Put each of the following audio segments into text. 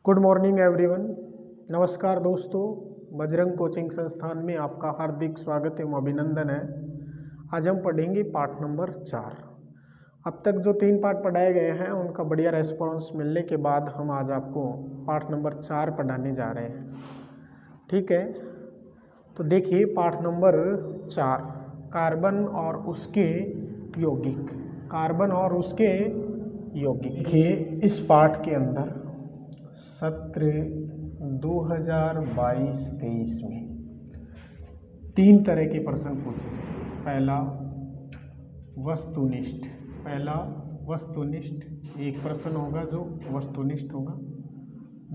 Good morning everyone. नमस्कार दोस्तों, Bajrang coaching संस्थान में आपका हार्दिक स्वागत एवं अभिनंदन है। आज हम पढ़ेंगे पाठ नंबर 4। अब तक जो 3 पाठ पढ़ाए गए हैं उनका बढ़िया रेस्पॉन्स मिलने के बाद हम आज आपको पाठ नंबर 4 पढ़ाने जा रहे हैं। ठीक है, तो देखिए पाठ नंबर 4, कार्बन और उसके यौगिक। कार्बन और उसके यौगिक। देखिए इस पाठ के अंदर सत्र 2022-23 में 3 तरह के प्रश्न पूछे। पहला वस्तुनिष्ठ एक प्रश्न होगा जो वस्तुनिष्ठ होगा।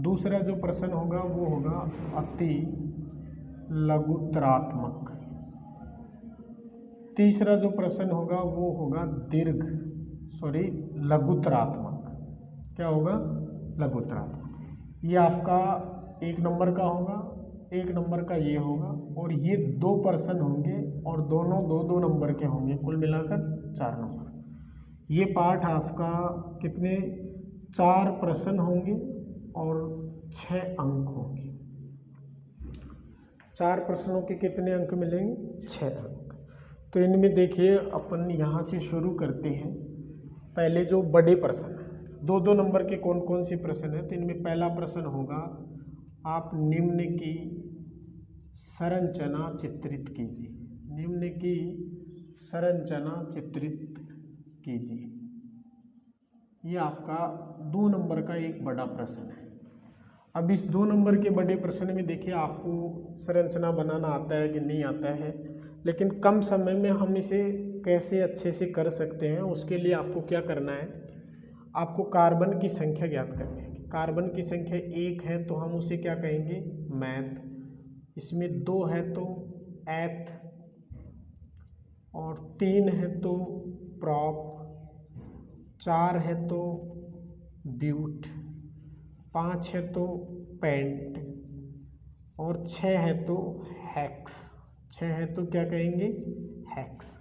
दूसरा जो प्रश्न होगा वो होगा अति लघुत्तरात्मक। तीसरा जो प्रश्न होगा वो होगा लघुत्तरात्मक। क्या होगा? लघुत्तरात्मक। ये आपका 1 नंबर का होगा, 1 नंबर का ये होगा, और ये 2 प्रश्न होंगे और दोनों 2-2 नंबर के होंगे, कुल मिलाकर 4 नंबर। ये पाठ आपका कितने 4 प्रश्न होंगे और 6 अंक होंगे। 4 प्रश्नों के कितने अंक मिलेंगे? 6 अंक। तो इनमें देखिए अपन यहाँ से शुरू करते हैं। पहले जो बड़े प्रश्न हैं, 2-2 नंबर के कौन कौन से प्रश्न हैं, तो इनमें पहला प्रश्न होगा आप निम्न की संरचना चित्रित कीजिए। निम्न की संरचना चित्रित कीजिए। ये आपका 2 नंबर का एक बड़ा प्रश्न है। अब इस 2 नंबर के बड़े प्रश्न में देखिए आपको संरचना बनाना आता है कि नहीं आता है, लेकिन कम समय में हम इसे कैसे अच्छे से कर सकते हैं, उसके लिए आपको क्या करना है, आपको कार्बन की संख्या ज्ञात करनी है। कार्बन की संख्या 1 है तो हम उसे क्या कहेंगे? मैथ। इसमें 2 है तो एथ, और 3 है तो प्रॉप, 4 है तो ब्यूट, 5 है तो पेंट, और 6 है तो हेक्स। 6 है तो क्या कहेंगे? हेक्स।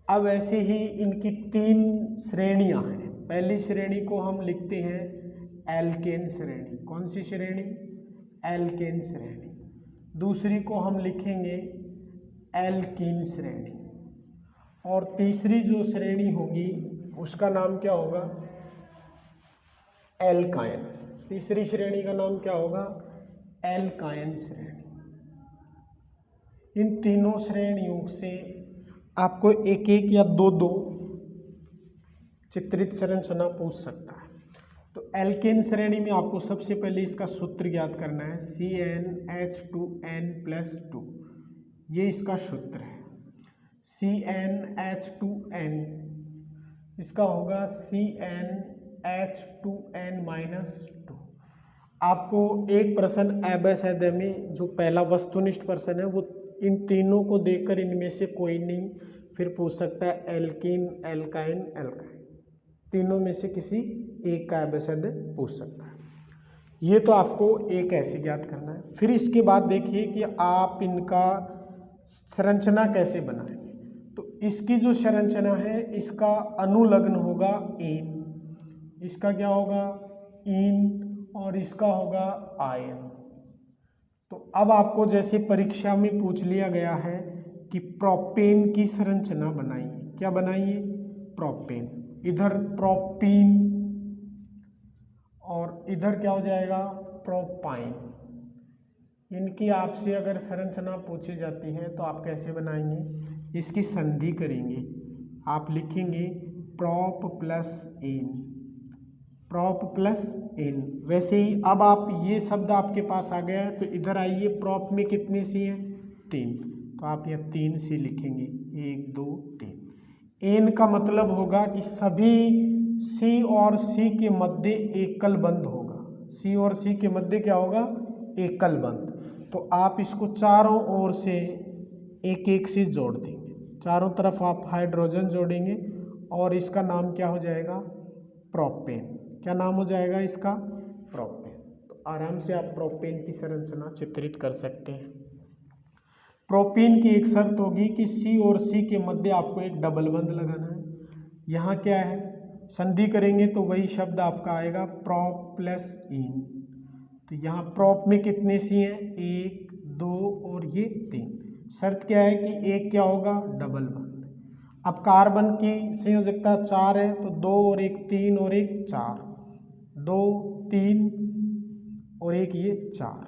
अब ऐसे ही इनकी 3 श्रेणियां हैं। पहली श्रेणी को हम लिखते हैं एल्केन श्रेणी। कौन सी श्रेणी? एल्केन श्रेणी। दूसरी को हम लिखेंगे एल्कीन श्रेणी, और तीसरी जो श्रेणी होगी उसका नाम क्या होगा? एल्काइन। तीसरी श्रेणी का नाम क्या होगा? एल्काइन श्रेणी। इन तीनों श्रेणियों से आपको 1-1 या 2-2 चित्रित संरचना पूछ सकता है। तो एल्केन श्रेणी में आपको सबसे पहले इसका सूत्र ज्ञात करना है, CnH2n+2। ये इसका सूत्र है। CnH2n इसका होगा CnH2n-2। आपको एक प्रश्न एबेसिड में जो पहला वस्तुनिष्ठ प्रश्न है वो इन तीनों को देखकर इनमें से कोई नहीं फिर पूछ सकता है एल्कीन, एल्काइन, एल्काइन। तीनों में से किसी एक का एबेसिड पूछ सकता है। ये तो आपको एक ऐसे ज्ञात करना है। फिर इसके बाद देखिए कि आप इनका संरचना कैसे बनाएंगे। तो इसकी जो संरचना है इसका अनुलग्न होगा इन, इसका क्या होगा? इन, और इसका होगा आयन। तो अब आपको जैसे परीक्षा में पूछ लिया गया है कि प्रोपेन की संरचना बनाइए। क्या बनाइए? प्रोपेन। इधर प्रोपीन और इधर क्या हो जाएगा? प्रोपाइन। इनकी आपसे अगर संरचना पूछी जाती है तो आप कैसे बनाएंगे? इसकी संधि करेंगे। आप लिखेंगे प्रोप प्लस इन, प्रोप प्लस इन। वैसे ही अब आप ये शब्द आपके पास आ गया है तो इधर आइए, प्रोप में कितनी सी है? 3, तो आप यहाँ 3 सी लिखेंगे, 1 2 3। एन का मतलब होगा कि सभी सी और सी के मध्य एकल बंध होगा। सी और सी के मध्य क्या होगा? एकल बंध। तो आप इसको चारों ओर से 1-1 से जोड़ देंगे। चारों तरफ आप हाइड्रोजन जोड़ेंगे और इसका नाम क्या हो जाएगा? प्रोपेन। क्या नाम हो जाएगा इसका? प्रोपेन। तो आराम से आप प्रोपेन की संरचना चित्रित कर सकते हैं। प्रोपेन की एक शर्त होगी कि सी और सी के मध्य आपको एक डबल बंध लगाना है। यहाँ क्या है? संधि करेंगे तो वही शब्द आपका आएगा प्रोप प्लस इन। तो यहाँ प्रोप में कितने सी हैं, 1 2 और ये 3। शर्त क्या है कि एक क्या होगा, डबल बंद। अब कार्बन की संयोजकता 4 है, तो 2 और 1 3 और 1 4, 2 3 और 1 ये 4,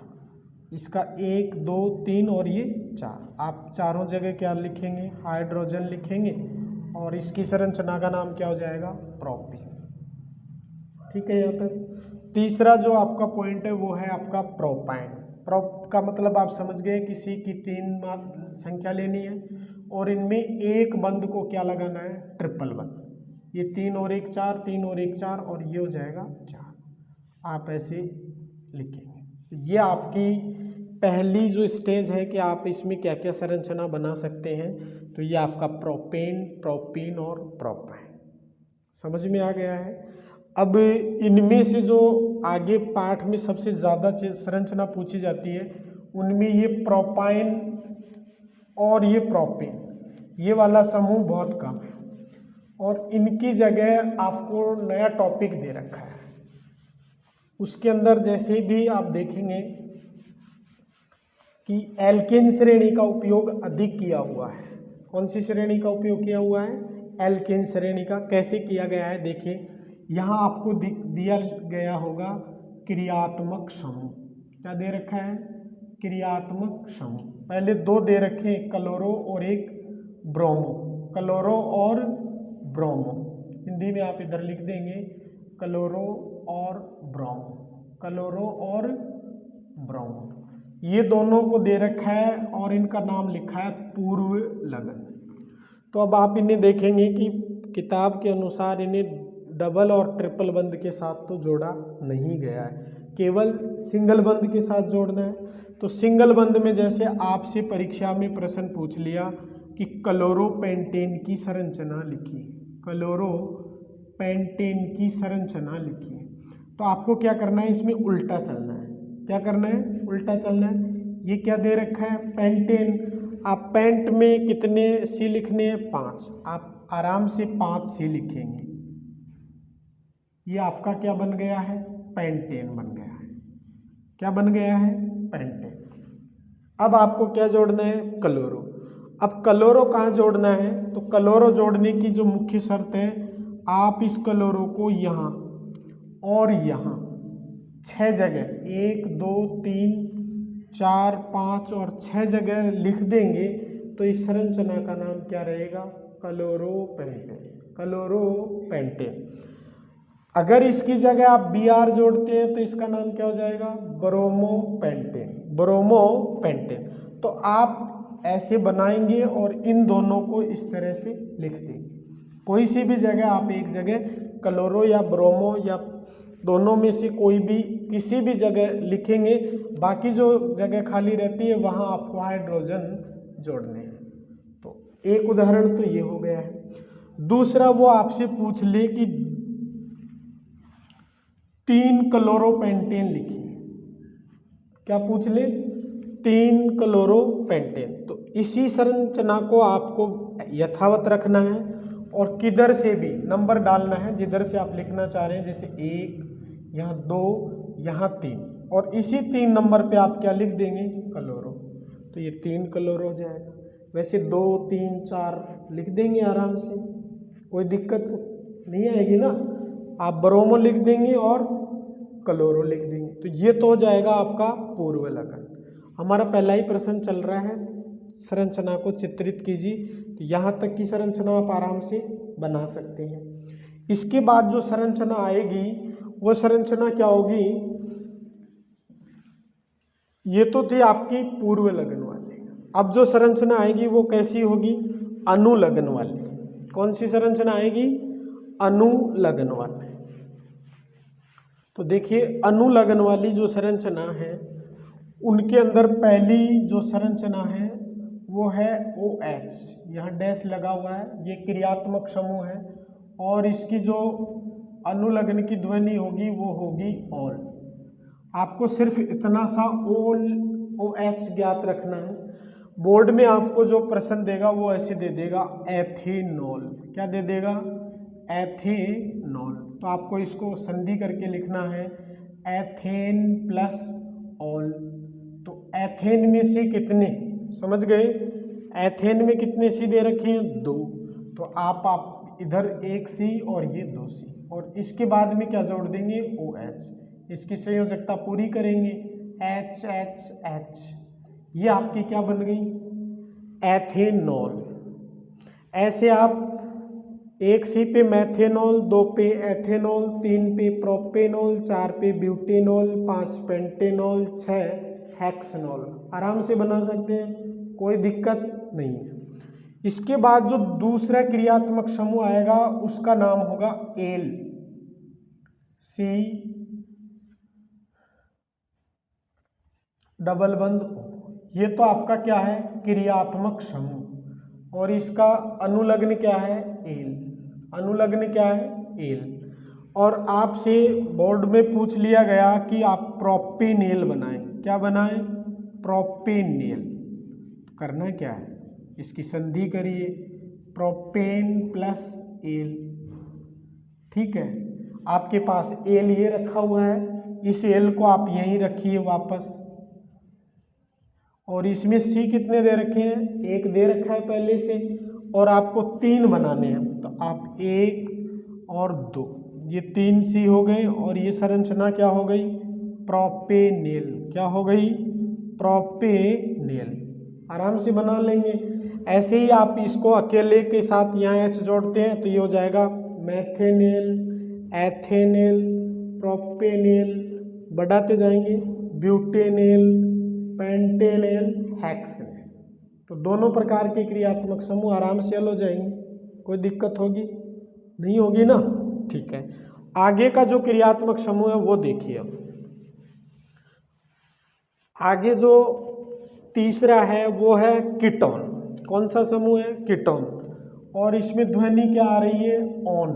इसका 1 2 3 और ये 4। आप चारों जगह क्या लिखेंगे, हाइड्रोजन लिखेंगे और इसकी संरचना का नाम क्या हो जाएगा, प्रोपीन। ठीक है। यहाँ तक तीसरा जो आपका पॉइंट है वो है आपका प्रोपाइन। प्रोप का मतलब आप समझ गए, किसी की 3 संख्या लेनी है और इनमें एक बंद को क्या लगाना है, ट्रिपल बंद। ये 3 और 1 4, 3 और 1 4 और ये हो जाएगा 4। आप ऐसे लिखेंगे। ये आपकी पहली जो स्टेज है कि आप इसमें क्या क्या संरचना बना सकते हैं। तो ये आपका प्रोपेन, प्रोपीन और प्रोपाइन समझ में आ गया है। अब इनमें से जो आगे पाठ में सबसे ज़्यादा संरचना पूछी जाती है उनमें ये प्रोपाइन और ये प्रोपीन, ये वाला समूह बहुत कम है और इनकी जगह आपको नया टॉपिक दे रखा है। उसके अंदर जैसे भी आप देखेंगे कि एल्केन श्रेणी का उपयोग अधिक किया हुआ है। कौन सी श्रेणी का उपयोग किया हुआ है, एल्केन श्रेणी का। कैसे किया गया है देखिए, यहाँ आपको दिया गया होगा क्रियात्मक समूह। क्या दे रखा है, क्रियात्मक समूह। पहले 2 दे रखे हैं, क्लोरो और एक ब्रोमो। क्लोरो और ब्रोमो, हिंदी में आप इधर लिख देंगे क्लोरो और ब्रोमो, क्लोरो और ब्रोमो। ये दोनों को दे रखा है और इनका नाम लिखा है पूर्व लगन। तो अब आप इन्हें देखेंगे कि किताब के अनुसार इन्हें डबल और ट्रिपल बंद के साथ तो जोड़ा नहीं गया है, केवल सिंगल बंद के साथ जोड़ना है। तो सिंगल बंद में जैसे आपसे परीक्षा में प्रश्न पूछ लिया कि क्लोरोपेंटेन की संरचना लिखिए, क्लोरोपेंटेन की संरचना लिखिए, तो आपको क्या करना है, इसमें उल्टा चलना है। क्या करना है, उल्टा चलना है। ये क्या दे रखा है, पेंटेन। आप पेंट में कितने सी लिखने हैं, 5। आप आराम से 5 सी लिखेंगे। ये आपका क्या बन गया है, पेंटेन बन गया है। क्या बन गया है, पेंटेन। अब आपको क्या जोड़ना है, क्लोरो। अब क्लोरो कहाँ जोड़ना है, तो क्लोरो जोड़ने की जो मुख्य शर्त है, आप इस क्लोरो को यहाँ और यहाँ 6 जगह 1 2 3 4 5 और 6 जगह लिख देंगे तो इस संरचना का नाम क्या रहेगा, क्लोरोपेंटेन, क्लोरोपेंटेन। अगर इसकी जगह आप Br जोड़ते हैं तो इसका नाम क्या हो जाएगा, ब्रोमोपेंटेन, ब्रोमोपेंटेन। तो आप ऐसे बनाएंगे और इन दोनों को इस तरह से लिख देंगे। कोई सी भी जगह आप एक जगह क्लोरो या ब्रोमो या दोनों में से कोई भी किसी भी जगह लिखेंगे, बाकी जो जगह खाली रहती है वहाँ आपको हाइड्रोजन जोड़ने हैं। तो एक उदाहरण तो ये हो गया है। दूसरा वो आपसे पूछ ले कि 3 क्लोरोपेंटेन लिखिए। क्या पूछ ले, 3 क्लोरोपेंटेन। तो इसी संरचना को आपको यथावत रखना है और किधर से भी नंबर डालना है, जिधर से आप लिखना चाह रहे हैं, जैसे 1, यहाँ 2, यहाँ 3, और इसी 3 नंबर पे आप क्या लिख देंगे, क्लोरो। तो ये 3 क्लोरो हो जाएगा। वैसे 2 3 4 लिख देंगे आराम से, कोई दिक्कत नहीं आएगी ना। आप ब्रोमो लिख देंगे और क्लोरो लिख देंगे, तो ये तो हो जाएगा आपका पूर्व लगन। हमारा पहला ही प्रश्न चल रहा है, संरचना को चित्रित कीजिए। तो यहाँ तक की संरचना आप आराम से बना सकते हैं। इसके बाद जो संरचना आएगी वो संरचना क्या होगी, ये तो थी आपकी पूर्व लगन वाली। अब जो संरचना आएगी वो कैसी होगी, अनुलग्न वाली। कौन सी संरचना आएगी, अनुलग्न वाली। तो देखिए अनुलग्न वाली जो संरचना है उनके अंदर पहली जो संरचना है वो है OH, यहाँ डैश लगा हुआ है, ये क्रियात्मक समूह है और इसकी जो अनुलग्न की ध्वनि होगी वो होगी ऑल। आपको सिर्फ इतना सा OH ज्ञात रखना है। बोर्ड में आपको जो प्रश्न देगा वो ऐसे दे देगा एथेनॉल। क्या दे देगा, एथेनॉल। तो आपको इसको संधि करके लिखना है एथेन प्लस ऑल। तो एथेन में से कितने, समझ गए, एथेन में कितने सी दे रखे हैं, 2। तो आप इधर 1 सी और ये 2 सी, और इसके बाद में क्या जोड़ देंगे, OH। इसकी संयोजकता पूरी करेंगे, HHH, ये आपकी क्या बन गई, एथेनॉल। ऐसे आप 1 सी पे मैथेनॉल, 2 पे एथेनॉल, 3 पे प्रोपेनॉल, 4 पे ब्यूटेनॉल, 5 पेंटेनॉल, 6 हेक्सेनॉल आराम से बना सकते हैं, कोई दिक्कत नहीं है। इसके बाद जो दूसरा क्रियात्मक समूह आएगा उसका नाम होगा एल, C डबल बंद O। ये तो आपका क्या है, क्रियात्मक समूह, और इसका अनुलग्न क्या है, एल। अनुलग्न क्या है, एल। और आपसे बोर्ड में पूछ लिया गया कि आप प्रोपेनेल बनाएं, क्या बनाएं, प्रोपेनेल। करना क्या है, इसकी संधि करिए, प्रोपेन प्लस एल, ठीक है। आपके पास एल ये रखा हुआ है, इस एल को आप यहीं रखिए वापस, और इसमें सी कितने दे रखे हैं, 1 दे रखा है पहले से, और आपको 3 बनाने हैं, तो आप 1 और 2, ये 3 सी हो गए, और ये संरचना क्या हो गई, प्रोपेनेल। क्या हो गई, प्रोपेनेल। आराम से बना लेंगे। ऐसे ही आप इसको अकेले के साथ यहाँ H जोड़ते हैं तो ये हो जाएगा मैथेनेल, एथेनेल, प्रोपेनेल, बढ़ाते जाएंगे, ब्यूटेनेल, पेंटेनेल, हेक्सेनेल। तो दोनों प्रकार के क्रियात्मक समूह आराम से हल हो जाएंगे, कोई दिक्कत होगी नहीं, होगी ना, ठीक है। आगे का जो क्रियात्मक समूह है वो देखिए। अब आगे जो तीसरा है वो है कीटोन। कौन सा समूह है, कीटोन, और इसमें ध्वनि क्या आ रही है, ऑन।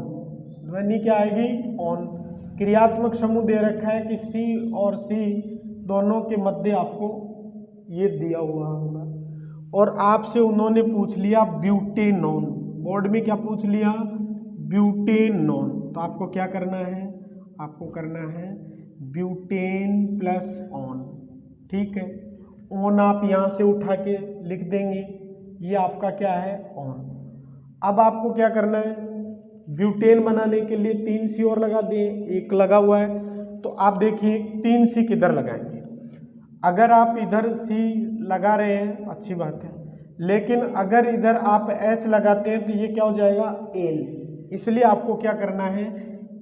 ध्वनि क्या आएगी, ऑन। क्रियात्मक समूह दे रखा है कि C और C दोनों के मध्य आपको ये दिया हुआ होगा, और आपसे उन्होंने पूछ लिया ब्यूटेनॉन। बोर्ड में क्या पूछ लिया, ब्यूटेनॉन। तो आपको क्या करना है, आपको करना है ब्यूटेन प्लस ऑन, ठीक है। ऑन आप यहाँ से उठा के लिख देंगे, ये आपका क्या है, ऑन। अब आपको क्या करना है, ब्यूटेन बनाने के लिए 3 सी और लगा दें, 1 लगा हुआ है, तो आप देखिए 3 सी किधर लगाएंगे। अगर आप इधर C लगा रहे हैं अच्छी बात है, लेकिन अगर इधर आप H लगाते हैं तो ये क्या हो जाएगा, L। इसलिए आपको क्या करना है,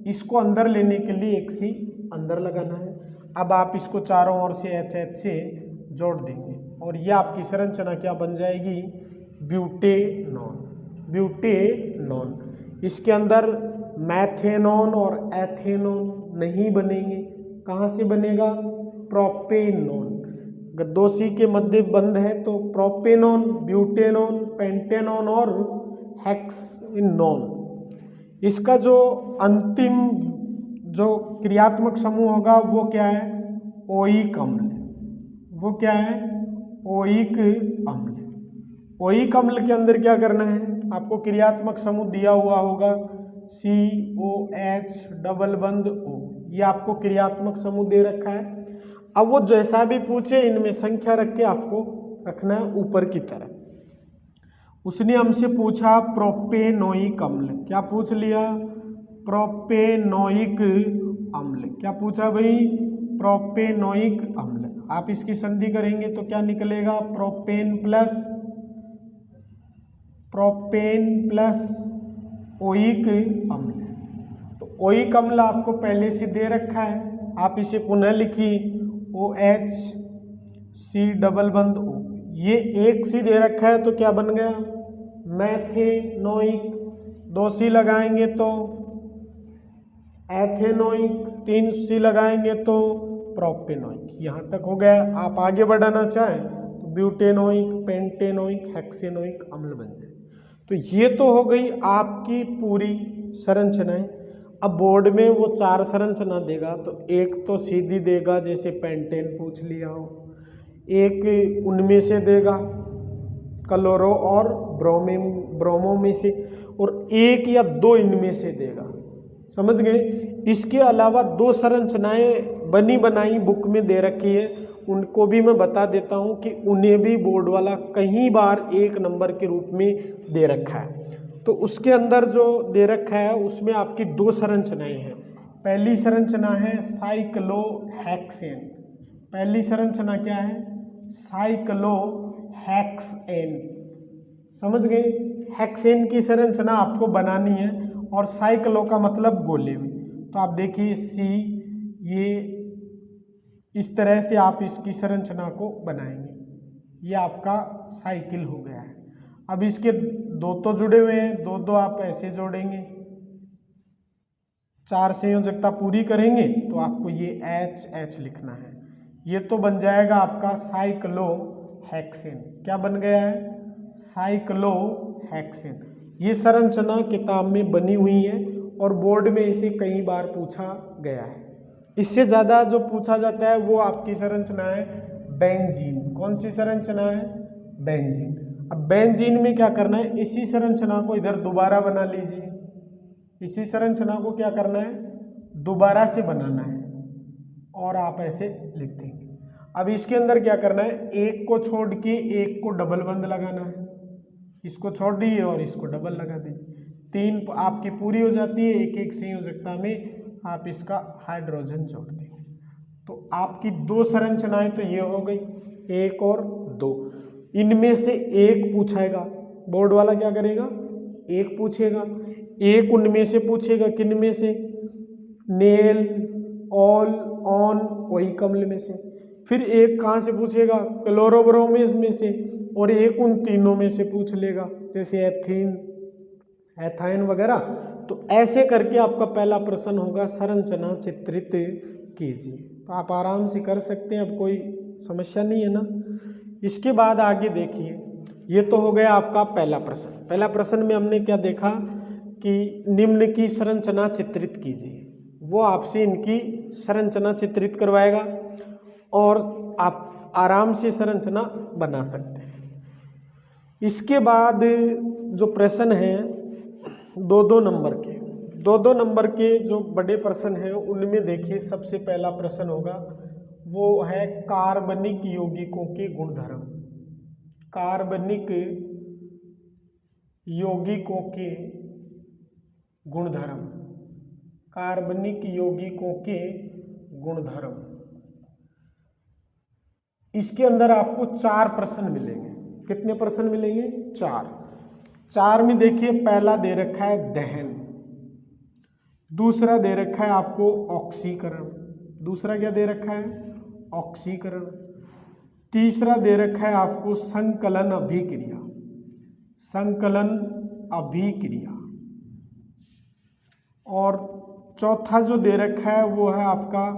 इसको अंदर लेने के लिए 1 सी अंदर लगाना है। अब आप इसको चारों ओर से HH से जोड़ देंगे, और ये आपकी संरचना क्या बन जाएगी, ब्यूटेनॉन। ब्यूटेनॉन। इसके अंदर मैथेनॉन और एथेनॉन नहीं बनेंगे, कहाँ से बनेगा, प्रोपेनॉन। अगर 2 सी के मध्य बंद है तो प्रोपेनॉन, ब्यूटेनॉन, पेंटेनॉन और हेक्सेनॉन। इसका जो अंतिम जो क्रियात्मक समूह होगा वो क्या है, ओइक अम्ल। वो क्या है, ओइक अम्ल। ओइक अम्ल के अंदर क्या करना है, आपको क्रियात्मक समूह दिया हुआ होगा COH डबल बंद O, ये आपको क्रियात्मक समूह दे रखा है। अब वो जैसा भी पूछे इनमें संख्या रख के आपको रखना है ऊपर की तरफ। उसने हमसे पूछा प्रोपेनोइक अम्ल, क्या पूछ लिया, प्रोपेनोइक अम्ल। क्या पूछा भाई, प्रोपेनोइक अम्ल। आप इसकी संधि करेंगे तो क्या निकलेगा, प्रोपेन प्लस ओइक अम्ल। तो ओइक अम्ल आपको पहले से दे रखा है, आप इसे पुनः लिखिए, OH C डबल बंद O। ये 1 सी दे रखा है तो क्या बन गया, मैथेनोइक। 2 सी लगाएंगे तो एथेनोइक, 3 सी लगाएंगे तो प्रोपेनोइक। यहाँ तक हो गया। आप आगे बढ़ाना चाहें तो ब्यूटेनोइक, पेंटेनोइक, हेक्सेनोइक अम्ल बन जाए। तो ये तो हो गई आपकी पूरी संरचनाएं। अब बोर्ड में वो 4 संरचना देगा तो एक तो सीधी देगा, जैसे पेंटेन पूछ लिया हो, एक उनमें से देगा क्लोरो और ब्रोमो में से, और 1 या 2 इनमें से देगा। समझ गए। इसके अलावा 2 संरचनाएं बनी बनाई बुक में दे रखी है, उनको भी मैं बता देता हूं कि उन्हें भी बोर्ड वाला कई बार 1 नंबर के रूप में दे रखा है। तो उसके अंदर जो दे रखा है उसमें आपकी 2 संरचनाएं हैं। पहली संरचना है साइक्लोहेक्सेन। पहली संरचना क्या है? साइक्लोहेक्सेन। समझ गए। हेक्सेन की संरचना आपको बनानी है और साइक्लो का मतलब गोले में। तो आप देखिए सी, ये इस तरह से आप इसकी संरचना को बनाएंगे। ये आपका साइकिल हो गया है। अब इसके 2 तो जुड़े हुए हैं, 2 आप ऐसे जोड़ेंगे, 4 संयोजकता पूरी करेंगे तो आपको ये H लिखना है। ये तो बन जाएगा आपका साइक्लोहेक्सेन। क्या बन गया है? साइक्लोहेक्सेन। ये संरचना किताब में बनी हुई है और बोर्ड में इसे कई बार पूछा गया है। इससे ज़्यादा जो पूछा जाता है वो आपकी संरचना है बेंजीन। कौन सी संरचना है? बेंजीन। अब बेंजीन में क्या करना है? इसी संरचना को इधर दोबारा बना लीजिए। इसी संरचना को क्या करना है? दोबारा से बनाना है और आप ऐसे लिख देंगे। अब इसके अंदर क्या करना है? एक को छोड़ के एक को डबल बंद लगाना है। इसको छोड़ दीजिए और इसको डबल लगा दीजिए। 3 आपकी पूरी हो जाती है। एक एक संयोजकता में आप इसका हाइड्रोजन जोड़ देंगे। तो आपकी 2 संरचनाएं तो ये हो गई, 1 और 2। इनमें से एक पूछेगा बोर्ड वाला। क्या करेगा? एक पूछेगा। एक उनमें से पूछेगा। किन में से? नेल, ऑल, ऑन, वही कमल में से। फिर एक कहाँ से पूछेगा? क्लोरोब्रोमीन में से। और एक उन तीनों में से पूछ लेगा, जैसे एथीन, एथाइन वगैरह। तो ऐसे करके आपका पहला प्रश्न होगा संरचना चित्रित कीजिए। तो आप आराम से कर सकते हैं, अब कोई समस्या नहीं है ना। इसके बाद आगे देखिए, ये तो हो गया आपका पहला प्रश्न। पहला प्रश्न में हमने क्या देखा कि निम्न की संरचना चित्रित कीजिए। वो आपसे इनकी संरचना चित्रित करवाएगा और आप आराम से संरचना बना सकते हैं। इसके बाद जो प्रश्न हैं 2-2 नंबर के, 2-2 नंबर के जो बड़े प्रश्न हैं उनमें देखिए सबसे पहला प्रश्न होगा वो है कार्बनिक यौगिकों के गुणधर्म। कार्बनिक यौगिकों के गुणधर्म। कार्बनिक यौगिकों के गुणधर्म। इसके अंदर आपको 4 प्रश्न मिलेंगे। कितने प्रश्न मिलेंगे? 4 में देखिए पहला दे रखा है दहन, दूसरा दे रखा है आपको ऑक्सीकरण। दूसरा क्या दे रखा है? ऑक्सीकरण। तीसरा दे रखा है आपको संकलन अभिक्रिया। संकलन अभिक्रिया। और चौथा जो दे रखा है वो है आपका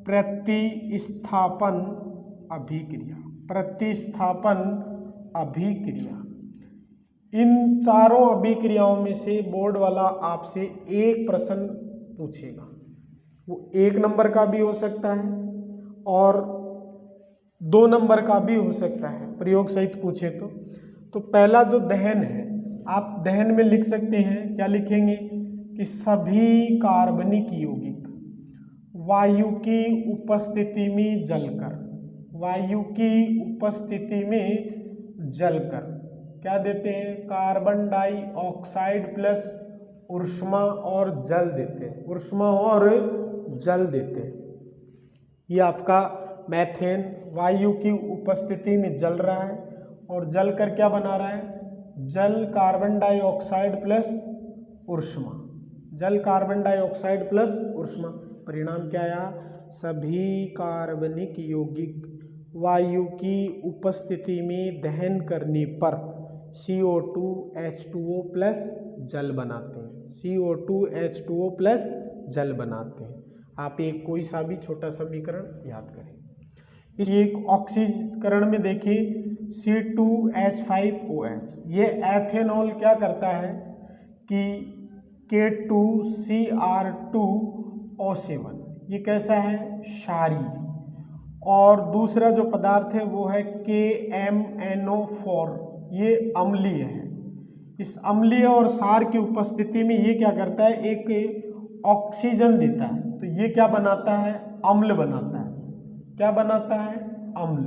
प्रतिस्थापन अभिक्रिया। प्रतिस्थापन अभिक्रिया। इन चारों अभिक्रियाओं में से बोर्ड वाला आपसे एक प्रश्न पूछेगा। वो 1 नंबर का भी हो सकता है और 2 नंबर का भी हो सकता है, प्रयोग सहित पूछे तो पहला जो दहन है, आप दहन में लिख सकते हैं। क्या लिखेंगे? कि सभी कार्बनिक यौगिक वायु की उपस्थिति में जलकर, वायु की उपस्थिति में जलकर क्या देते हैं? कार्बन डाइऑक्साइड प्लस ऊष्मा और जल देते हैं। ऊष्मा और जल देते हैं। ये आपका मैथेन वायु की उपस्थिति में जल रहा है और जल कर क्या बना रहा है? जल कार्बन डाइऑक्साइड प्लस ऊष्मा। जल कार्बन डाइऑक्साइड प्लस ऊष्मा। परिणाम क्या आया? सभी कार्बनिक यौगिक वायु की उपस्थिति में दहन करने पर CO2 H2O प्लस जल बनाते हैं। CO2 H2O प्लस जल बनाते हैं। आप एक कोई सा भी छोटा समीकरण याद करें। इस एक ऑक्सीकरण में देखिए C2H5OH, ये एथेनॉल क्या करता है कि K2Cr2O7, ये कैसा है? क्षारीय। और दूसरा जो पदार्थ है वो है KMNO4, ये अम्लीय है। इस अम्लीय और क्षार की उपस्थिति में ये क्या करता है? एक ऑक्सीजन देता है, तो ये क्या बनाता है, अम्ल बनाता है। क्या बनाता है, अम्ल।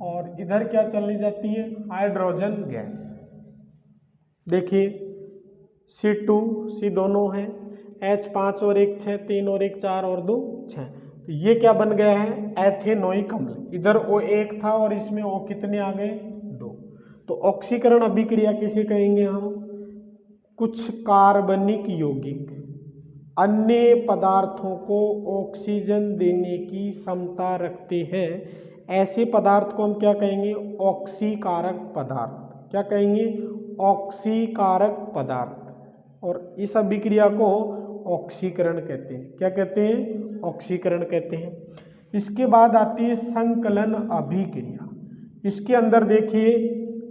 और इधर क्या चली जाती है, हाइड्रोजन गैस। देखिए C2 C दोनों हैं, H5 और 1 6, 3 और 1 4 और 2 6, तो ये क्या बन गया है, एथेनोइक अम्ल। इधर O1 था और इसमें O कितने आ गए, 2। तो ऑक्सीकरण अभिक्रिया किसे कहेंगे हम, कुछ कार्बनिक यौगिक अन्य पदार्थों को ऑक्सीजन देने की क्षमता रखते हैं, ऐसे पदार्थ को हम क्या कहेंगे, ऑक्सीकारक पदार्थ। क्या कहेंगे, ऑक्सीकारक पदार्थ। और इस अभिक्रिया को ऑक्सीकरण कहते हैं। क्या कहते हैं, ऑक्सीकरण कहते हैं। इसके बाद आती है संकलन अभिक्रिया। इसके अंदर देखिए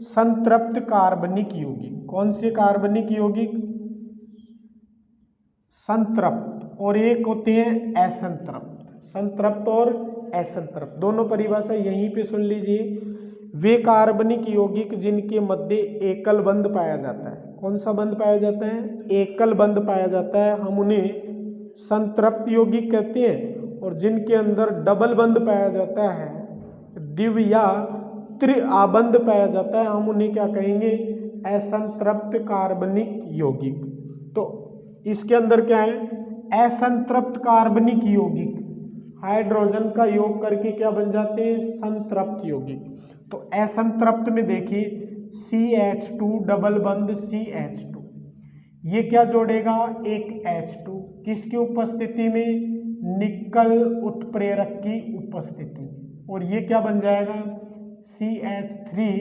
संतृप्त कार्बनिक यौगिक, कौन से कार्बनिक यौगिक, संतृप्त, और एक होते हैं असंतृप्त। संतृप्त और असंतृप्त दोनों परिभाषा यहीं पे सुन लीजिए। वे कार्बनिक यौगिक जिनके मध्य एकल बंध पाया जाता है, कौन सा बंध पाया जाता है, एकल बंध पाया जाता है, हम उन्हें संतृप्त यौगिक कहते हैं। और जिनके अंदर डबल बंध पाया जाता है, द्विव या त्रिआबंध पाया जाता है, हम उन्हें क्या कहेंगे, असंतृप्त कार्बनिक यौगिक। तो इसके अंदर क्या है, असंतृप्त कार्बनिक यौगिक हाइड्रोजन का योग करके क्या बन जाते हैं, संतृप्त यौगिक। तो असंतृप्त में देखिए CH2 डबल बंध CH2, ये क्या जोड़ेगा, एक H2, किसकी उपस्थिति में, निकल उत्प्रेरक की उपस्थिति में, और ये क्या बन जाएगा, CH3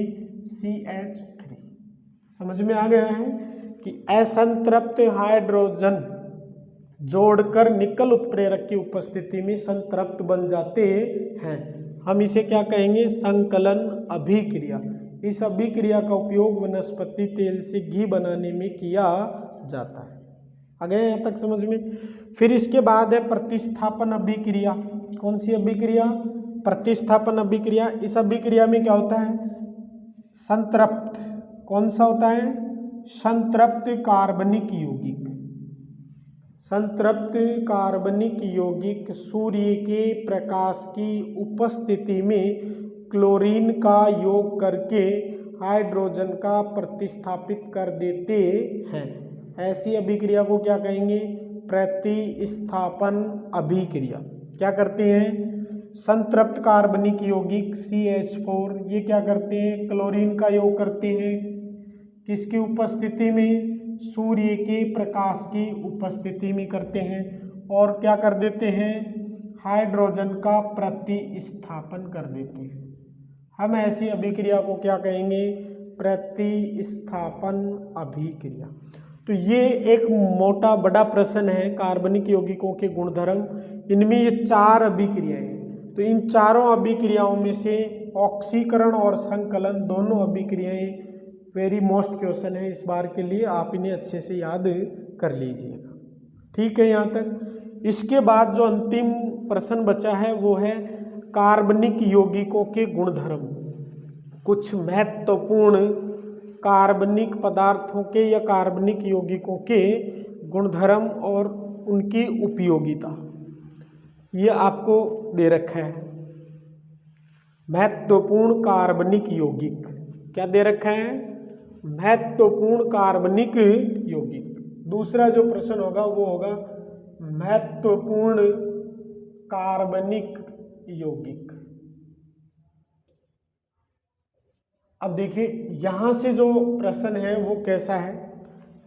CH3। समझ में आ गया है कि असंतृप्त हाइड्रोजन जोड़कर निकल उत्प्रेरक की उपस्थिति में संतृप्त बन जाते हैं। हम इसे क्या कहेंगे, संकलन अभिक्रिया। इस अभिक्रिया का उपयोग वनस्पति तेल से घी बनाने में किया जाता है। आ गए यहाँ तक समझ में। फिर इसके बाद है प्रतिस्थापन अभिक्रिया। कौन सी अभिक्रिया, प्रतिस्थापन अभिक्रिया। इस अभिक्रिया में क्या होता है, संतृप्त, कौन सा होता है, संतृप्त कार्बनिक यौगिक, संतृप्त कार्बनिक यौगिक सूर्य के प्रकाश की उपस्थिति में क्लोरीन का योग करके हाइड्रोजन का प्रतिस्थापित कर देते हैं। ऐसी अभिक्रिया को क्या कहेंगे, प्रतिस्थापन अभिक्रिया। क्या करते हैं, संतृप्त कार्बनिक यौगिक CH4 ये क्या करते हैं, क्लोरीन का योग करते हैं, किसकी उपस्थिति में, सूर्य के प्रकाश की उपस्थिति में करते हैं, और क्या कर देते हैं, हाइड्रोजन का प्रतिस्थापन कर देते हैं। हम ऐसी अभिक्रिया को क्या कहेंगे, प्रतिस्थापन अभिक्रिया। तो ये एक मोटा बड़ा प्रश्न है कार्बनिक यौगिकों के गुणधर्म। इनमें ये 4 अभिक्रियाएं हैं, तो इन चारों अभिक्रियाओं में से ऑक्सीकरण और संकलन दोनों अभिक्रियाएं वेरी मोस्ट क्वेश्चन है इस बार के लिए, आप इन्हें अच्छे से याद कर लीजिएगा। ठीक है यहाँ तक। इसके बाद जो अंतिम प्रश्न बचा है वो है कार्बनिक यौगिकों के गुणधर्म। कुछ महत्वपूर्ण कार्बनिक पदार्थों के या कार्बनिक यौगिकों के गुणधर्म और उनकी उपयोगिता, ये आपको दे रखा है। महत्वपूर्ण कार्बनिक यौगिक क्या दे रखा है, महत्वपूर्ण कार्बनिक यौगिक। दूसरा जो प्रश्न होगा वो होगा महत्वपूर्ण कार्बनिक यौगिक। अब देखिए यहाँ से जो प्रश्न है वो कैसा है।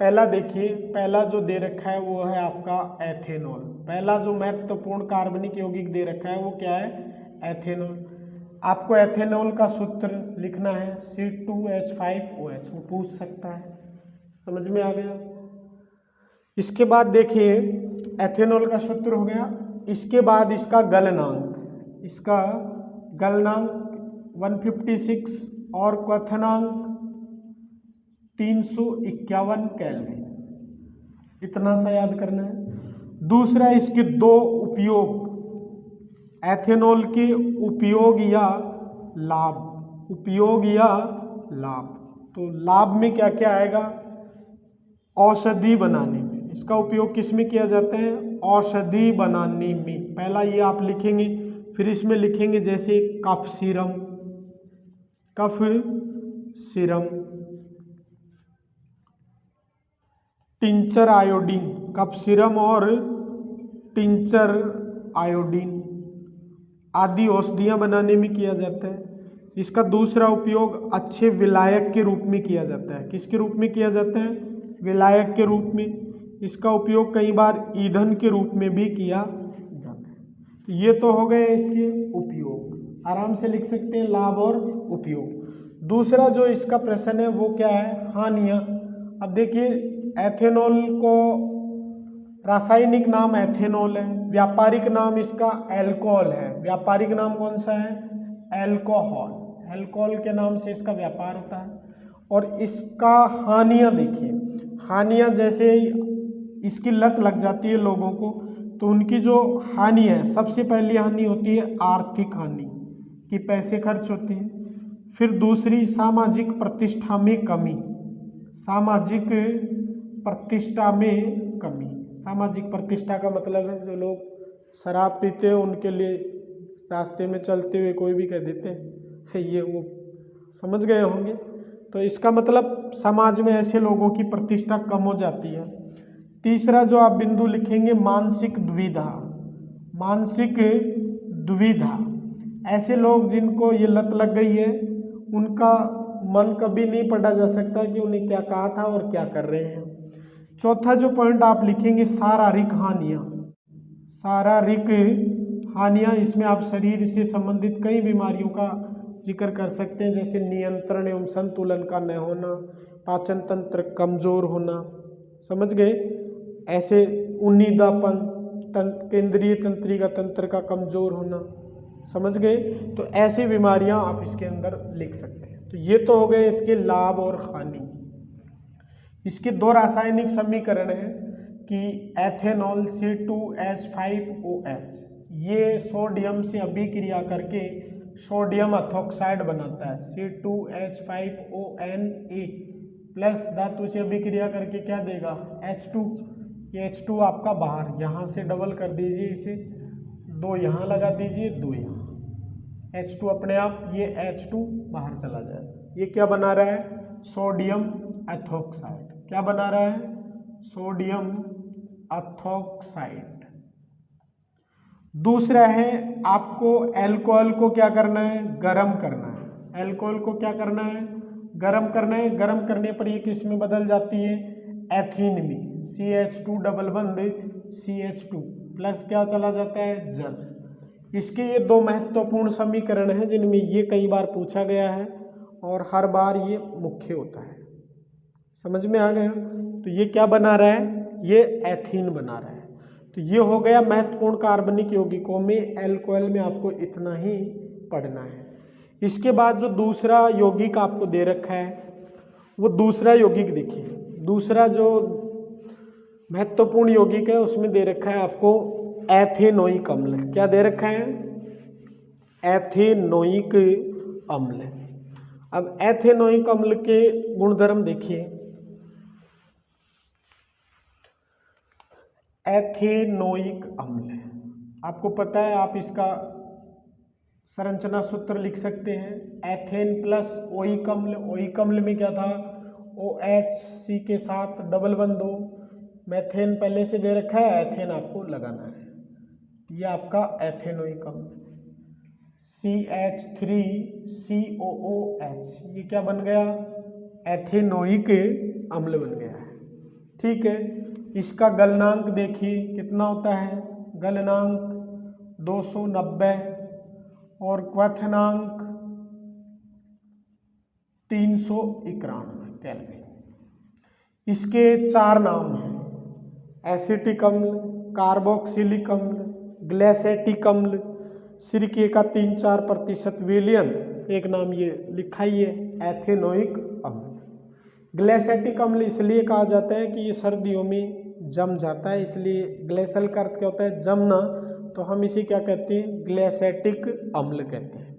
पहला देखिए, पहला जो दे रखा है वो है आपका एथेनॉल। पहला जो महत्वपूर्ण कार्बनिक यौगिक दे रखा है वो क्या है, एथेनॉल। आपको एथेनॉल का सूत्र लिखना है C2H5OH, वो पूछ सकता है। समझ में आ गया। इसके बाद देखिए एथेनॉल का सूत्र हो गया। इसके बाद इसका गलनांक, इसका गलनांक 156 और क्वथनांक 351 केल्विन, इतना सा याद करना है। दूसरा इसके 2 उपयोग, एथेनॉल के उपयोग या लाभ, उपयोग या लाभ। तो लाभ में क्या क्या आएगा, औषधि बनाने में, इसका उपयोग किस में किया जाता है? औषधि बनाने में। पहला ये आप लिखेंगे, फिर इसमें लिखेंगे जैसे कफ सीरम, कफ सीरम, टिंचर आयोडीन, कफ सीरम और टिंचर आयोडीन आदि औषधियाँ बनाने में किया जाता है। इसका दूसरा उपयोग अच्छे विलायक के रूप में किया जाता है। किसके रूप में किया जाता है? विलायक के रूप में। इसका उपयोग कई बार ईंधन के रूप में भी किया जाता है। ये तो हो गए इसके उपयोग, आराम से लिख सकते हैं लाभ और उपयोग। दूसरा जो इसका प्रश्न है वो क्या है? हानियाँ। अब देखिए, एथेनॉल को रासायनिक नाम एथेनॉल है, व्यापारिक नाम इसका एल्कोहल है। व्यापारिक नाम कौन सा है? एल्कोहल। एल्कोहल के नाम से इसका व्यापार होता है। और इसका हानियाँ देखिए, हानियाँ जैसे इसकी लत लग जाती है लोगों को, तो उनकी जो हानि है, सबसे पहली हानि होती है आर्थिक हानि कि पैसे खर्च होते हैं। फिर दूसरी सामाजिक प्रतिष्ठा में कमी, सामाजिक प्रतिष्ठा में कमी। सामाजिक प्रतिष्ठा का मतलब है जो लोग शराब पीते हैं उनके लिए रास्ते में चलते हुए कोई भी कह देते हैं ये वो, समझ गए होंगे। तो इसका मतलब समाज में ऐसे लोगों की प्रतिष्ठा कम हो जाती है। तीसरा जो आप बिंदु लिखेंगे, मानसिक दुविधा। मानसिक दुविधा, ऐसे लोग जिनको ये लत लग गई है उनका मन कभी नहीं पढ़ा जा सकता कि उन्हें क्या कहा था और क्या कर रहे हैं। चौथा जो पॉइंट आप लिखेंगे, शारीरिक हानियाँ। शारीरिक हानियाँ, इसमें आप शरीर से संबंधित कई बीमारियों का जिक्र कर सकते हैं, जैसे नियंत्रण एवं संतुलन का न होना, पाचन तंत्र कमजोर होना, समझ गए, ऐसे उन्नीदापन, केंद्रीय तंत्रिका तंत्र का कमजोर होना, समझ गए। तो ऐसी बीमारियां आप इसके अंदर लिख सकते हैं। तो ये तो हो गए इसके लाभ और हानि। इसके दो रासायनिक समीकरण हैं कि एथेनॉल C2H5OH, ये सोडियम से अभिक्रिया करके सोडियम एथोक्साइड बनाता है। C2H5ONA प्लस धातु से अभिक्रिया करके क्या देगा? H2। ये H2 आपका बाहर, यहाँ से डबल कर दीजिए इसे, 2 यहाँ लगा दीजिए, 2 यहाँ, H2 अपने आप, ये H2 बाहर चला जाए। ये क्या बना रहा है? Sodium ethoxide. क्या बना रहा है? Sodium ethoxide. दूसरा है, आपको अल्कोहल को क्या करना है? गर्म करना है। अल्कोहल को क्या करना है? गर्म करना है। गर्म करने पर ये किस में बदल जाती है? एथीन में। CH2 डबल बंद CH2 प्लस क्या चला जाता है? जल। इसके ये दो महत्वपूर्ण समीकरण हैं जिनमें ये कई बार पूछा गया है और हर बार ये मुख्य होता है। समझ में आ गया? तो ये क्या बना रहा है? ये एथीन बना रहा है। तो ये हो गया महत्वपूर्ण कार्बनिक यौगिकों में। अल्कोहल में आपको इतना ही पढ़ना है। इसके बाद जो दूसरा यौगिक आपको दे रखा है वो दूसरा यौगिक देखिए। दूसरा जो महत्वपूर्ण यौगिक है उसमें दे रखा है आपको एथेनोइक अम्ल। क्या दे रखा है? एथेनोइक अम्ल। अब एथेनोइक अम्ल के गुणधर्म देखिए। एथेनोइक अम्ल, आपको पता है, आप इसका संरचना सूत्र लिख सकते हैं, एथेन प्लस ओइक अम्ल। ओइक अम्ल में क्या था? OHC के साथ डबल बंद दो, मेथेन पहले से दे रखा है, एथेन आपको लगाना है। ये आपका एथेनोइक अम्ल। CH3COOH, ये क्या बन गया? एथेनोइक अम्ल बन गया है। ठीक है, इसका गलनांक देखिए कितना होता है? गलनांक 290 और क्वथनांक 391 केल्विन। इसके 4 नाम हैं, एसिटिक अम्ल, कार्बोक्सिलिक अम्ल, ग्लाइसेटिक अम्ल, सिरके का 3-4% विलयन, एक नाम ये लिखा ही है, एथेनोइक अम्ल। ग्लाइसेटिक अम्ल इसलिए कहा जाता है कि ये सर्दियों में जम जाता है, इसलिए ग्लेशियल का अर्थ क्या होता है? जमना, तो हम इसे क्या कहते हैं? ग्लाइसेटिक अम्ल कहते हैं।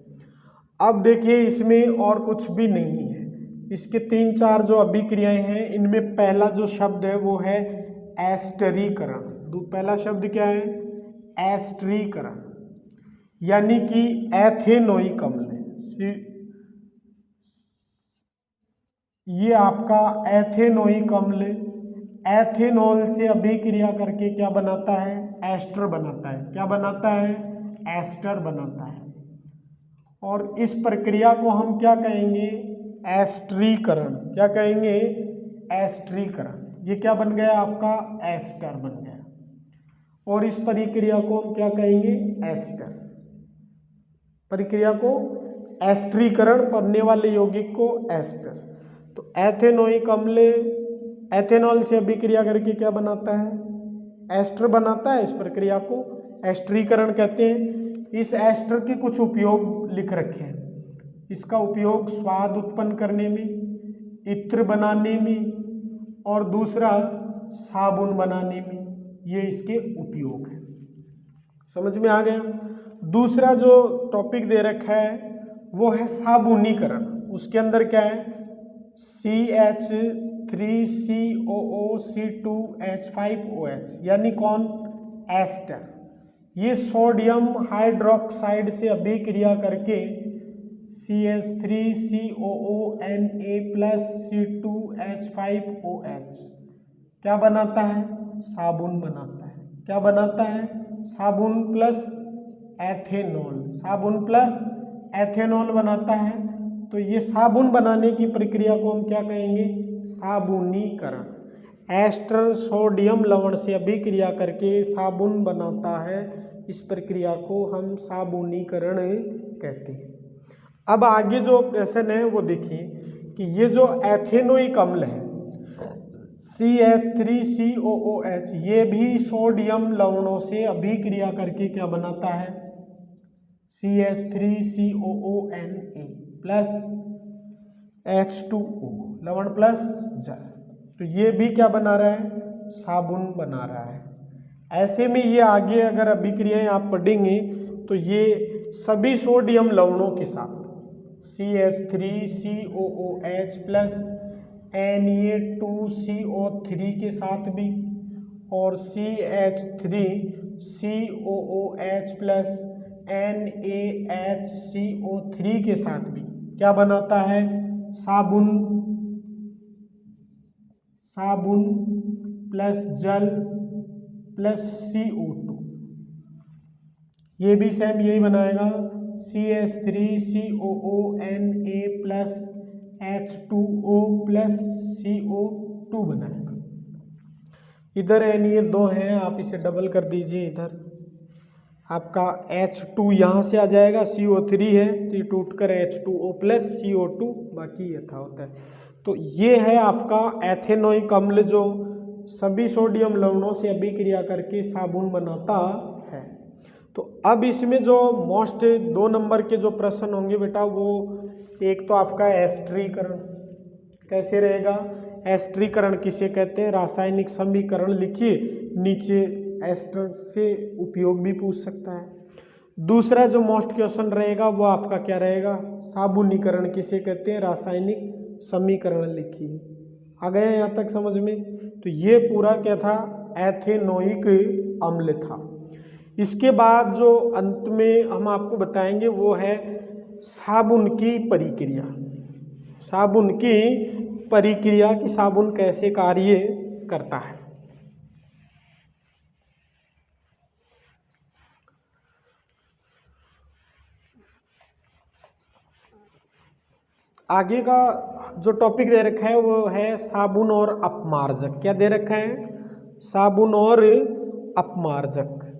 अब देखिए इसमें और कुछ भी नहीं है। इसके 3-4 जो अभिक्रियाएं हैं, इनमें पहला जो शब्द है वो है एस्टरीकरण। पहला शब्द क्या है? एस्टरीकरण, यानी कि एथेनोइक अम्ल। ये आपका एथेनोइक अम्ल एथेनॉल से अभिक्रिया करके क्या बनाता है? एस्टर बनाता है। क्या बनाता है? एस्टर बनाता है। और इस प्रक्रिया को हम क्या कहेंगे? एस्टरीकरण। क्या कहेंगे? एस्टरीकरण। ये क्या बन गया आपका? एस्टर बन गया। और इस प्रक्रिया को हम क्या कहेंगे? एस्टर। प्रक्रिया को एस्टरीकरण, पढ़ने वाले यौगिक को एस्टर। तो एथेनोइक अम्ल एथेनॉल से अभिक्रिया करके क्या बनाता है? एस्टर बनाता है। इस प्रक्रिया को एस्टरीकरण कहते हैं। इस एस्टर के कुछ उपयोग लिख रखे हैं। इसका उपयोग स्वाद उत्पन्न करने में, इत्र बनाने में, और दूसरा साबुन बनाने में, ये इसके उपयोग हैं। समझ में आ गया? दूसरा जो टॉपिक दे रखा है वो है साबुनीकरण। उसके अंदर क्या है? CH3COOC2H5OH, यानी कौन? एस्टर। ये सोडियम हाइड्रोक्साइड से अभिक्रिया करके CH3COONA+C2H5OH क्या बनाता है? साबुन बनाता है। क्या बनाता है? साबुन प्लस एथेनॉल। साबुन प्लस एथेनॉल बनाता है। तो ये साबुन बनाने की प्रक्रिया को हम क्या कहेंगे? साबुनीकरण। एस्टर सोडियम लवण से अभिक्रिया करके साबुन बनाता है। इस प्रक्रिया को हम साबुनीकरण कहते हैं। अब आगे जो प्रश्न है वो देखिए कि ये जो एथेनोइक अम्ल है CH3COOH, ये भी सोडियम लवणों से अभिक्रिया करके क्या बनाता है? CH3COONA प्लस H2O, लवण प्लस जल। तो ये भी क्या बना रहा है? साबुन बना रहा है। ऐसे में ये आगे अगर अभिक्रियाएं आप पढ़ेंगे तो ये सभी सोडियम लवणों के साथ CH3COOH प्लस Na2CO3 के साथ भी, और CH3COOH प्लस NaHCO3 के साथ भी क्या बनाता है? साबुन। साबुन प्लस जल प्लस CO2, ये भी सेम यही बनाएगा। CH3COONA plus H2O plus CO2 बनाएगा। इधर ये दो हैं, आप इसे डबल कर दीजिए। इधर आपका H2 यहाँ से आ जाएगा, CO3 है तो ये टूट कर H2O प्लस CO2 बाकी यथावत है। तो ये है आपका एथेनोइक अम्ल जो सभी सोडियम लवणों से अभिक्रिया करके साबुन बनाता है। तो अब इसमें जो मोस्ट 2 नंबर के जो प्रश्न होंगे बेटा, वो एक तो आपका एस्टरीकरण कैसे रहेगा? एस्टरीकरण किसे कहते हैं? रासायनिक समीकरण लिखिए नीचे, एस्टर से उपयोग भी पूछ सकता है। दूसरा जो मोस्ट क्वेश्चन रहेगा वो आपका क्या रहेगा? साबुनीकरण किसे कहते हैं? रासायनिक समीकरण लिखिए। आ गया यहाँ तक समझ में? तो ये पूरा क्या था? एथेनोइक अम्ल था। इसके बाद जो अंत में हम आपको बताएंगे वो है साबुन की प्रक्रिया। साबुन की प्रक्रिया कि साबुन कैसे कार्य करता है। आगे का जो टॉपिक दे रखा है वो है साबुन और अपमार्जक। क्या दे रखा है? साबुन और अपमार्जक।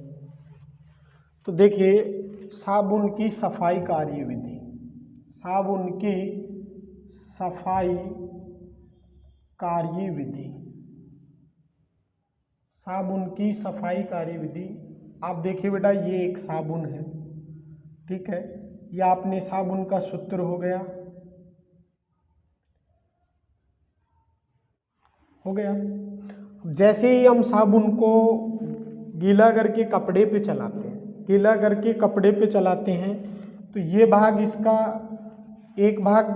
तो देखिए, साबुन की सफाई कार्यविधि। साबुन की सफाई कार्यविधि। साबुन की सफाई कार्यविधि। आप देखिए बेटा, ये एक साबुन है, ठीक है। ये आपने साबुन का सूत्र हो गया, हो गया। जैसे ही हम साबुन को गीला करके कपड़े पे चलाते हैं, गीला करके कपड़े पे चलाते हैं, तो ये भाग इसका एक भाग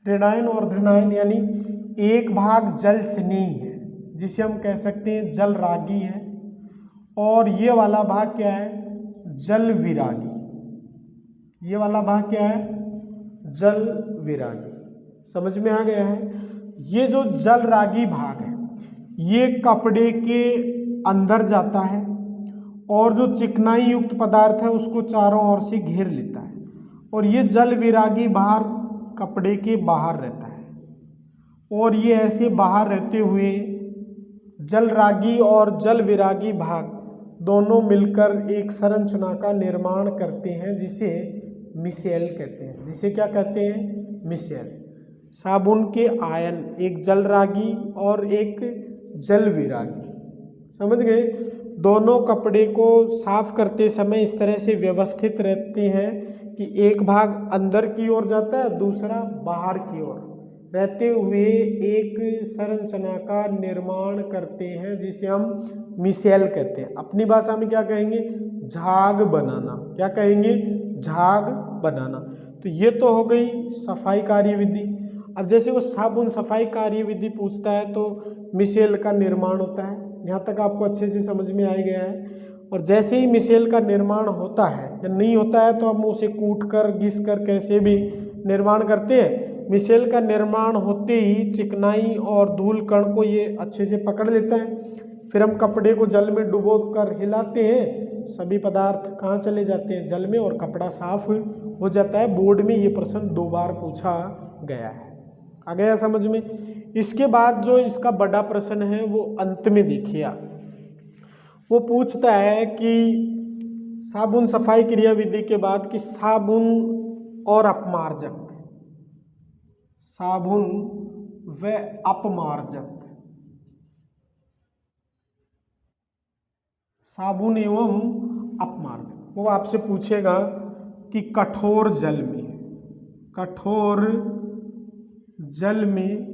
ऋणायन और धनायन, यानी एक भाग जल स्नेही है जिसे हम कह सकते हैं जल रागी है, और ये वाला भाग क्या है, जल विरागी। ये वाला भाग क्या है, जल विरागी। समझ में आ गया है। ये जो जल रागी भाग है ये कपड़े के अंदर जाता है और जो चिकनाई युक्त पदार्थ है उसको चारों ओर से घेर लेता है, और ये जल विरागी भाग कपड़े के बाहर रहता है, और ये ऐसे बाहर रहते हुए जल रागी और जल विरागी भाग दोनों मिलकर एक संरचना का निर्माण करते हैं जिसे मिसेल कहते हैं। जिसे क्या कहते हैं, मिसेल। साबुन के आयन, एक जल रागी और एक जल विरागी। समझ गए। दोनों कपड़े को साफ करते समय इस तरह से व्यवस्थित रहते हैं कि एक भाग अंदर की ओर जाता है, दूसरा बाहर की ओर रहते हुए एक संरचना का निर्माण करते हैं जिसे हम मिसेल कहते हैं। अपनी भाषा में क्या कहेंगे, झाग बनाना। क्या कहेंगे, झाग बनाना। तो ये तो हो गई सफाई कार्यविधि। अब जैसे वो साबुन सफाई कार्यविधि पूछता है तो मिसेल का निर्माण होता है। यहाँ तक आपको अच्छे से समझ में आ गया है। और जैसे ही मिसेल का निर्माण होता है या नहीं होता है तो हम उसे कूट कर घिस कर कैसे भी निर्माण करते हैं। मिसेल का निर्माण होते ही चिकनाई और धूल कण को ये अच्छे से पकड़ लेता है। फिर हम कपड़े को जल में डुबो कर हिलाते हैं, सभी पदार्थ कहाँ चले जाते हैं, जल में, और कपड़ा साफ हो जाता है। बोर्ड में ये प्रश्न 2 बार पूछा गया है। आ गया समझ में। इसके बाद जो इसका बड़ा प्रश्न है वो अंत में देखिए आप, वो पूछता है कि साबुन सफाई क्रियाविधि के बाद कि साबुन और अपमार्जक, साबुन व अपमार्जक, साबुन एवं अपमार्जक, वो आपसे पूछेगा कि कठोर जल में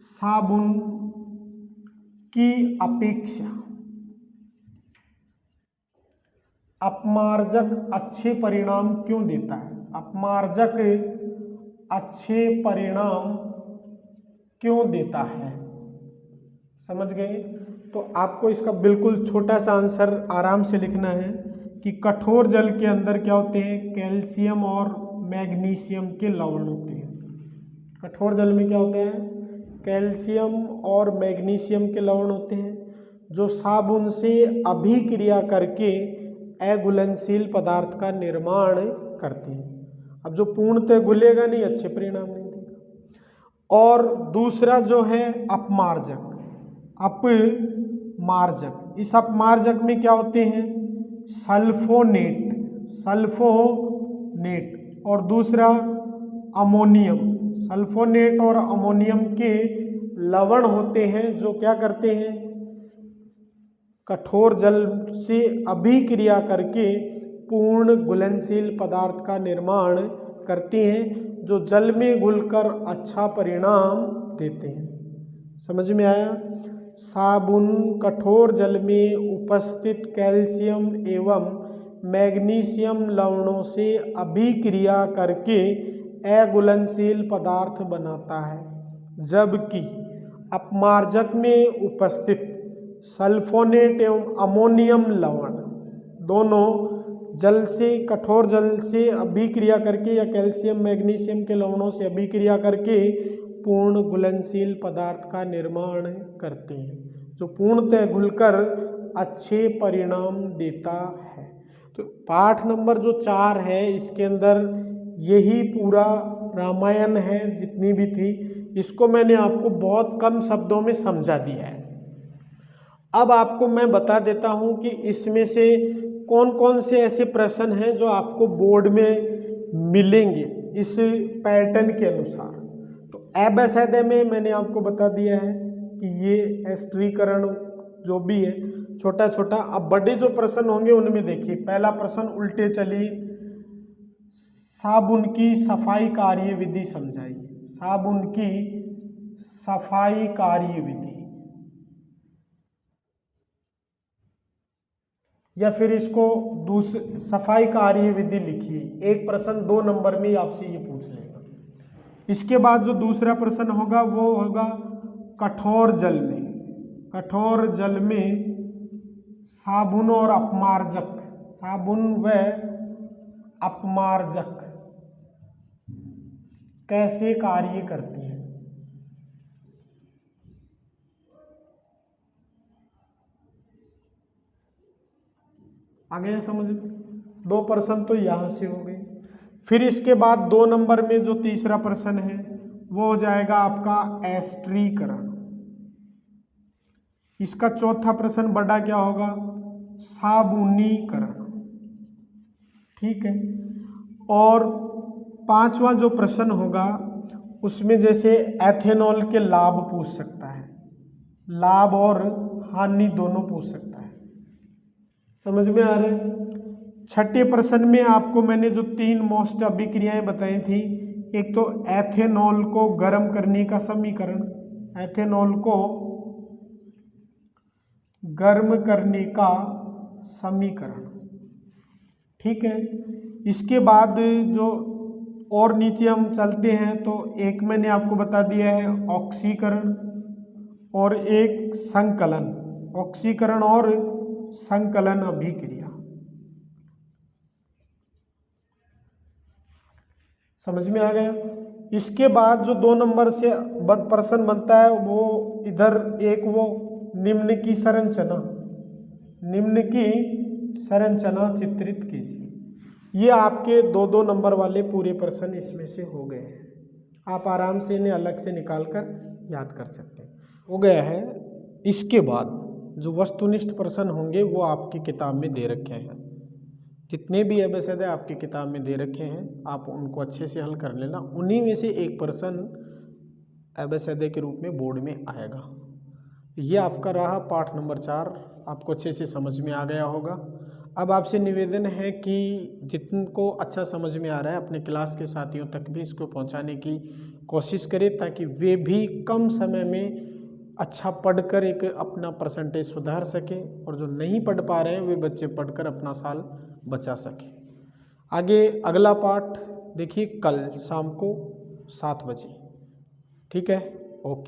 साबुन की अपेक्षा अपमार्जक अच्छे परिणाम क्यों देता है। अपमार्जक अच्छे परिणाम क्यों देता है। समझ गए। तो आपको इसका बिल्कुल छोटा सा आंसर आराम से लिखना है कि कठोर जल के अंदर क्या होते हैं, कैल्शियम और मैग्नीशियम के लवण होते हैं। कठोर जल में क्या होते हैं, कैल्शियम और मैग्नीशियम के लवण होते हैं जो साबुन से अभिक्रिया करके अघुलनशील पदार्थ का निर्माण करते हैं। अब जो पूर्णतः घुलेगा नहीं, अच्छे परिणाम नहीं देगा। और दूसरा जो है अपमार्जक, अपमार्जक, इस अपमार्जक में क्या होते हैं, सल्फोनेट और दूसरा अमोनियम। सल्फोनेट और अमोनियम के लवण होते हैं जो क्या करते हैं, कठोर जल से अभिक्रिया करके पूर्ण घुलनशील पदार्थ का निर्माण करते हैं जो जल में घुलकर अच्छा परिणाम देते हैं। समझ में आया। साबुन कठोर जल में उपस्थित कैल्शियम एवं मैग्नीशियम लवणों से अभिक्रिया करके अघुलनशील पदार्थ बनाता है, जबकि अपमार्जक में उपस्थित सल्फोनेट एवं अमोनियम लवण दोनों जल से, कठोर जल से अभिक्रिया करके या कैल्शियम मैग्नीशियम के लवणों से अभिक्रिया करके पूर्ण घुलनशील पदार्थ का निर्माण करते हैं जो पूर्णतः घुलकर अच्छे परिणाम देता है। तो पाठ नंबर जो 4 है इसके अंदर यही पूरा रामायण है जितनी भी थी, इसको मैंने आपको बहुत कम शब्दों में समझा दिया है। अब आपको मैं बता देता हूं कि इसमें से कौन कौन से ऐसे प्रश्न हैं जो आपको बोर्ड में मिलेंगे इस पैटर्न के अनुसार। तो अबसद में मैंने आपको बता दिया है कि ये स्त्रीकरण जो भी है छोटा छोटा। अब बड़े जो प्रश्न होंगे उनमें देखिए, पहला प्रश्न उल्टे चलिए, साबुन की सफाई कार्यविधि समझाइए। साबुन की सफाई कार्यविधि, या फिर इसको सफाई कार्यविधि लिखिए। एक प्रश्न 2 नंबर में आपसे ये पूछ लेगा। इसके बाद जो दूसरा प्रश्न होगा वो होगा कठोर जल में, कठोर जल में साबुन और अपमार्जक, साबुन व अपमार्जक कैसे कार्य करते हैं? आगे समझ, 2 प्रश्न तो यहां से हो गए। फिर इसके बाद 2 नंबर में जो तीसरा प्रश्न है वो हो जाएगा आपका एस्ट्रीकरण। इसका चौथा प्रश्न बड़ा क्या होगा? साबुनीकरण। ठीक है। और 5वां जो प्रश्न होगा उसमें जैसे एथेनॉल के लाभ पूछ सकता है, लाभ और हानि दोनों पूछ सकता है। समझ में आ रहे? छठे प्रश्न में आपको मैंने जो 3 मोस्ट अभिक्रियाएं बताई थी, एक तो एथेनॉल को गर्म करने का समीकरण, एथेनॉल को गर्म करने का समीकरण। ठीक है। इसके बाद जो और नीचे हम चलते हैं तो एक मैंने आपको बता दिया है ऑक्सीकरण और एक संकलन, ऑक्सीकरण और संकलन अभिक्रिया। समझ में आ गया? इसके बाद जो 2 नंबर से प्रश्न बनता है वो इधर एक वो निम्न की संरचना, निम्न की संरचना चित्रित कीजिए। ये आपके 2-2 नंबर वाले पूरे प्रश्न इसमें से हो गए हैं। आप आराम से इन्हें अलग से निकाल कर याद कर सकते हैं। हो गया है। इसके बाद जो वस्तुनिष्ठ प्रश्न होंगे वो आपकी किताब में दे रखे हैं। जितने भी एबेसड आपकी किताब में दे रखे हैं आप उनको अच्छे से हल कर लेना। उन्हीं में से एक प्रश्न एबेसड के रूप में बोर्ड में आएगा। ये आपका रहा पाठ नंबर 4, आपको अच्छे से समझ में आ गया होगा। अब आपसे निवेदन है कि जिनको अच्छा समझ में आ रहा है अपने क्लास के साथियों तक भी इसको पहुंचाने की कोशिश करें, ताकि वे भी कम समय में अच्छा पढ़कर एक अपना परसेंटेज सुधार सके, और जो नहीं पढ़ पा रहे हैं वे बच्चे पढ़कर अपना साल बचा सके। आगे अगला पाठ देखिए कल शाम को 7 बजे। ठीक है, ओके।